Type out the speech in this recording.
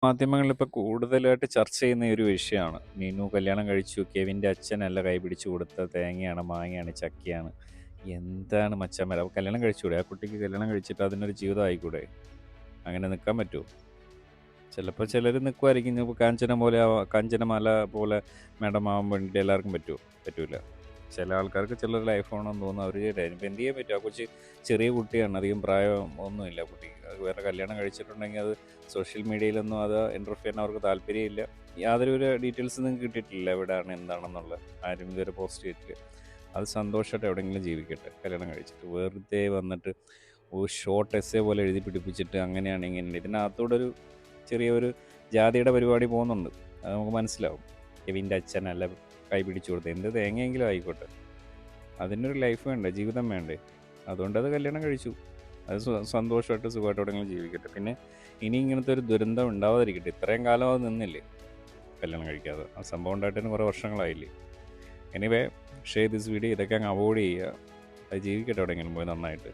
മാധ്യമങ്ങളിൽ ഇപ്പോൾ കൂടുതലായിട്ട് ചർച്ച ചെയ്യുന്ന ഒരു വിഷയമാണ്. നീനു കല്യാണം കഴിച്ചു. കെവിൻ്റെ അച്ഛനല്ല കൈ പിടിച്ചു കൊടുത്ത തേങ്ങയാണ്, മാങ്ങയാണ്, ചക്കയാണ്. എന്താണ് മച്ചാന്മാരെ, അപ്പോൾ കല്യാണം കഴിച്ചുകൂടെ? ആ കുട്ടിക്ക് കല്യാണം കഴിച്ചിട്ട് അതിനൊരു ജീവിതം ആയിക്കൂടെ? അങ്ങനെ നിൽക്കാൻ പറ്റുമോ? ചിലപ്പോൾ ചിലർ നിൽക്കുമായിരിക്കും. ഇപ്പോൾ കാഞ്ചനമാല പോലെ മാഡം ആവാൻ വേണ്ടിയിട്ട് എല്ലാവർക്കും പറ്റുമോ? പറ്റൂല. ചില ആൾക്കാർക്ക് ചിലർ ലൈഫ് ആണെന്ന് തോന്നുന്നു, അവർ ഇപ്പം എന്ത് ചെയ്യാൻ പറ്റും? ആ കൊച്ച് ചെറിയ കുട്ടിയാണ്, അധികം പ്രായം ഒന്നുമില്ല കുട്ടിക്ക്. അത് വേറെ കല്യാണം കഴിച്ചിട്ടുണ്ടെങ്കിൽ അത് സോഷ്യൽ മീഡിയയിലൊന്നും അത് ഇൻ്റർഫിയർ ചെയ്യാൻ അവർക്ക് താല്പര്യമില്ല. യാതൊരു ഡീറ്റെയിൽസ് നിങ്ങൾക്ക് കിട്ടിയിട്ടില്ല എവിടെയാണ് എന്താണെന്നുള്ള. ആരും ഇതുവരെ പോസ്റ്റ് ചെയ്തിട്ടില്ല. അത് സന്തോഷമായിട്ട് എവിടെയെങ്കിലും ജീവിക്കട്ടെ കല്യാണം കഴിച്ചിട്ട്. വെറുതെ വന്നിട്ട് ഒരു ഷോർട്ട് എസ്സേ പോലെ എഴുതി പിടിപ്പിച്ചിട്ട് അങ്ങനെയാണ് ഇങ്ങനെ ഇതിനകത്തൂടെ ഒരു ചെറിയൊരു ജാതിയുടെ പരിപാടി പോകുന്നുണ്ട്. അത് നമുക്ക് മനസ്സിലാവും. കെവിൻ്റെ അച്ഛനല്ല കൈ പിടിച്ചു കൊടുത്തത്, എന്ത് തേങ്ങയെങ്കിലും ആയിക്കോട്ടെ. അതിനൊരു ലൈഫ് വേണ്ടേ, ജീവിതം വേണ്ടേ? അതുകൊണ്ട് അത് കല്യാണം കഴിച്ചു. അത് സന്തോഷമായിട്ട് സുഖമായിട്ട് എവിടെയെങ്കിലും ജീവിക്കട്ടെ. പിന്നെ ഇനി ഇങ്ങനത്തെ ഒരു ദുരന്തം ഉണ്ടാവാതിരിക്കട്ടെ. ഇത്രയും കാലം അത് നിന്നില്ലേ കല്യാണം കഴിക്കാതെ? ആ സംഭവം ഉണ്ടായിട്ട് കുറേ വർഷങ്ങളായില്ലേ? Anyway, share this video. ഇതൊക്കെ അങ്ങ് അവോയ്ഡ് ചെയ്യുക. അത് ജീവിക്കട്ടെ എവിടെയെങ്കിലും പോയി നന്നായിട്ട്.